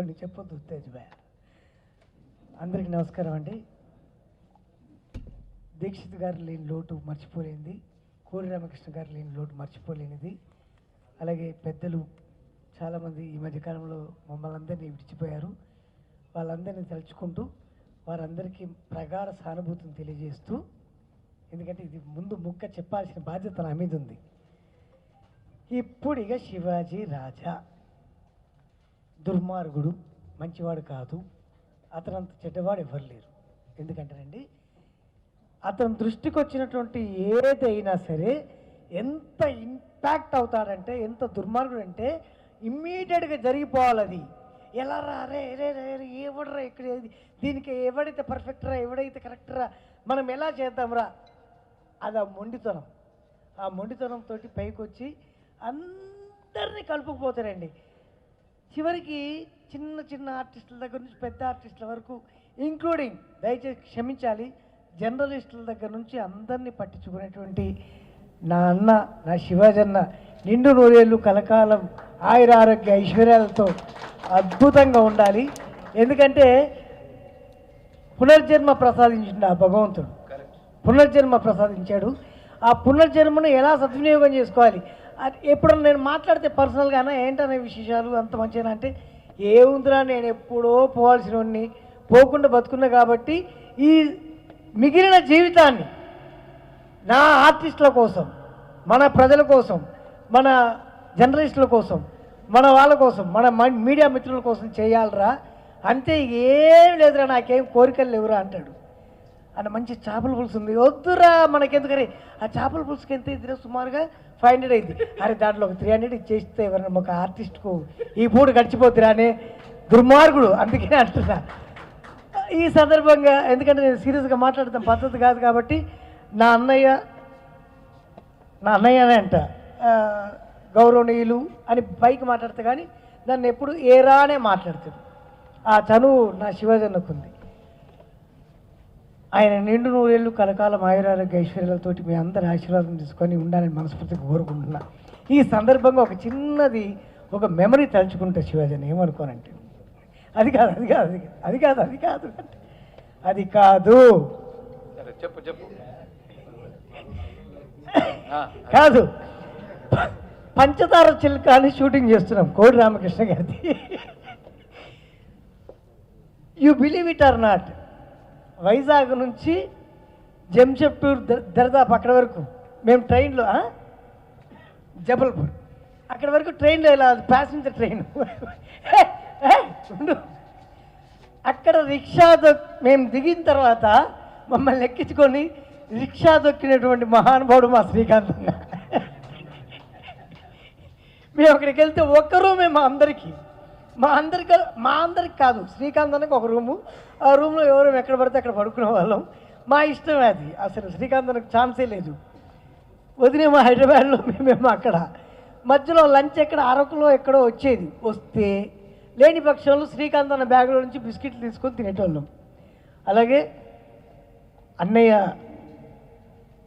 కొన్ని చెప్పొద్దు ఉత్తేజ్ భయ. అందరికీ నమస్కారం అండి. దీక్షిత్ గారు లేని లోటు మర్చిపోలేనిది, కోడి రామకృష్ణ గారు లేని లోటు మర్చిపోలేనిది. అలాగే పెద్దలు చాలామంది ఈ మధ్యకాలంలో మమ్మల్ని అందరినీ విడిచిపోయారు. వాళ్ళందరినీ తలుచుకుంటూ వారందరికీ ప్రగాఢ సానుభూతిని తెలియజేస్తూ, ఎందుకంటే ఇది ముందు ముక్క చెప్పాల్సిన బాధ్యత నా మీద ఉంది. ఇప్పుడు ఇక శివాజీ రాజా దుర్మార్గుడు, మంచివాడు కాదు, అతనంత చెడ్డవాడు ఎవరు లేరు. ఎందుకంటేనండి, అతని దృష్టికి వచ్చినటువంటి ఏదైనా సరే ఎంత ఇంపాక్ట్ అవుతాడంటే, ఎంత దుర్మార్గుడు అంటే ఇమ్మీడియట్గా జరిగిపోవాలి. అది ఎలా రా రే రే రే ఎవడరా ఇక్కడ, దీనికి ఎవడైతే పర్ఫెక్టరా, ఎవడైతే కరెక్టరా, మనం ఎలా చేద్దాంరా, అది ఆ మొండితనం. ఆ మొండితనంతో పైకి వచ్చి అందరినీ కలుపుకుపోతారండి. చివరికి చిన్న చిన్న ఆర్టిస్టుల దగ్గర నుంచి పెద్ద ఆర్టిస్టుల వరకు, ఇంక్లూడింగ్, దయచేసి క్షమించాలి, జర్నలిస్టుల దగ్గర నుంచి అందరినీ పట్టించుకునేటువంటి నా అన్న, నా శివాజన్న నిండు నూరేళ్ళు కలకాలం ఆయుర ఆరోగ్య ఐశ్వర్యాలతో అద్భుతంగా ఉండాలి. ఎందుకంటే పునర్జన్మ ప్రసాదించిండు ఆ భగవంతుడు, పునర్జన్మ ప్రసాదించాడు. ఆ పునర్జన్మను ఎలా సద్వినియోగం చేసుకోవాలి, అది ఎప్పుడన్నా నేను మాట్లాడితే పర్సనల్గానే ఏంటనే విశేషాలు అంత మంచిగా అంటే, ఏముందిరా నేను ఎప్పుడో పోవాల్సిన వాడిని పోకుండా బతుకున్నా కాబట్టి ఈ మిగిలిన జీవితాన్ని నా ఆర్టిస్టుల కోసం, మన ప్రజల కోసం, మన జర్నలిస్టుల కోసం, మన వాళ్ళ కోసం, మన మీడియా మిత్రుల కోసం చేయాలరా, అంతే, ఏం లేదురా, నాకేం కోరికలు లేవురా అంటాడు. అన్న మంచి చేపల పులుసు ఉంది, వద్దురా మనకెందుకని, ఆ చేపల పులుసుకి ఎంత ఇద్దరు సుమారుగా 500 అయింది. అరే దాంట్లో ఒక 300 ఇచ్చేస్తే ఎవరన్నా ఒక ఆర్టిస్ట్కు ఈ పూట గడిచిపోతురా అనే దుర్మార్గుడు. అందుకనే అంటున్నా ఈ సందర్భంగా, ఎందుకంటే నేను సీరియస్గా మాట్లాడతాం పద్ధతి కాదు కాబట్టి, నా అన్నయ్యనే అంట, గౌరవనీయులు అని పైకి మాట్లాడతా కానీ నన్ను ఎప్పుడు ఏరానే మాట్లాడుతుంది. ఆ చనువు నా శివాజన్నకుంది. ఆయన నిండు నూరేళ్ళు కలకాలం ఆయురారోగ్య ఐశ్వర్యాలతోటి మీ అందరి ఆశీర్వాదం తీసుకొని ఉండాలని మనస్ఫూర్తిగా కోరుకుంటున్నా. ఈ సందర్భంగా ఒక చిన్నది, ఒక మెమరీ తలుచుకుంటే శివాజన్ ఏమనుకోనంటే, అది కాదు అది కాదు అది కాదు అది కాదు అది కాదు చెప్పు చెప్పు కాదు, పంచదార చిలుక అని షూటింగ్ చేస్తున్నాం కోడి రామకృష్ణ గారిది. You believe it or not, Vizag నుంచి జంషెడ్పూర్ దర్దాపు అక్కడ వరకు మేము ట్రైన్లో, జబల్పూర్ అక్కడ వరకు ట్రైన్లో ఇలా ప్యాసింజర్ ట్రైన్ అక్కడ రిక్షా మేము దిగిన తర్వాత మమ్మల్ని ఎక్కించుకొని రిక్షా దొక్కినటువంటి మహానుభావుడు మా శ్రీకాంత్ అన్న. మేము అక్కడికి వెళ్తే ఒక్క రూమే మా అందరికి కాదు, శ్రీకాంత్ అన్నకి ఒక రూము, ఆ రూమ్లో ఎవరు ఎక్కడ పడితే అక్కడ పడుకునే వాళ్ళం. మా ఇష్టమే అది, అసలు శ్రీకాంత్ అన్నకు ఛాన్సే లేదు. వదిలేమో హైదరాబాద్లో, మేమేమో అక్కడ. మధ్యలో లంచ్ ఎక్కడ అరకులో ఎక్కడో వచ్చేది, వస్తే లేని పక్షంలో శ్రీకాంత్ అన్న బ్యాగ్లో నుంచి బిస్కెట్లు తీసుకొని తినేటోళ్ళం. అలాగే అన్నయ్య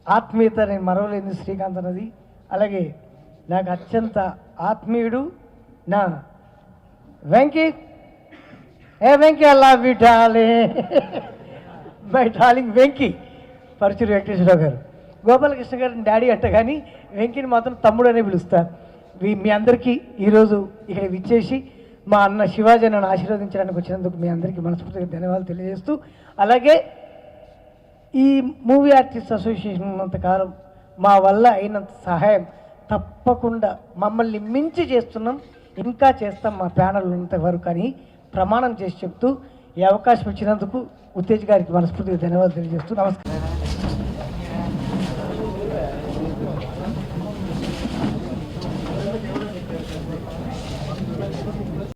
ఆత్మీయత నేను మరవలేదు శ్రీకాంత్ అన్నది. అలాగే నాకు అత్యంత ఆత్మీయుడు నా వెంకీ. వెంకీ అలా విటాలే మై డార్లింగ్ వెంకీ, పరుచూరి వెంకటేశ్వరరావు గారు. గోపాలకృష్ణ గారిని డాడీ అంట, కానీ వెంకీని మాత్రం తమ్ముడు అనే పిలుస్తా. మీ అందరికీ ఈరోజు ఇక్కడ విచ్చేసి మా అన్న శివాజీ నన్ను ఆశీర్వదించడానికి వచ్చినందుకు మీ అందరికీ మనస్ఫూర్తిగా ధన్యవాదాలు తెలియజేస్తూ, అలాగే ఈ మూవీ ఆర్టిస్ట్ అసోసియేషన్ ఉన్నంతకాలం మా వల్ల అయినంత సహాయం తప్పకుండా మమ్మల్ని మించి చేస్తున్నాం, ఇంకా చేస్తాం మా ప్యానల్ ఉన్నంత వరకు అని ప్రమాణం చేసి చెప్తూ ఈ అవకాశం ఇచ్చినందుకు ఉత్తేజ్ గారికి మనస్ఫూర్తిగా ధన్యవాదాలు తెలియజేస్తూ నమస్కారం.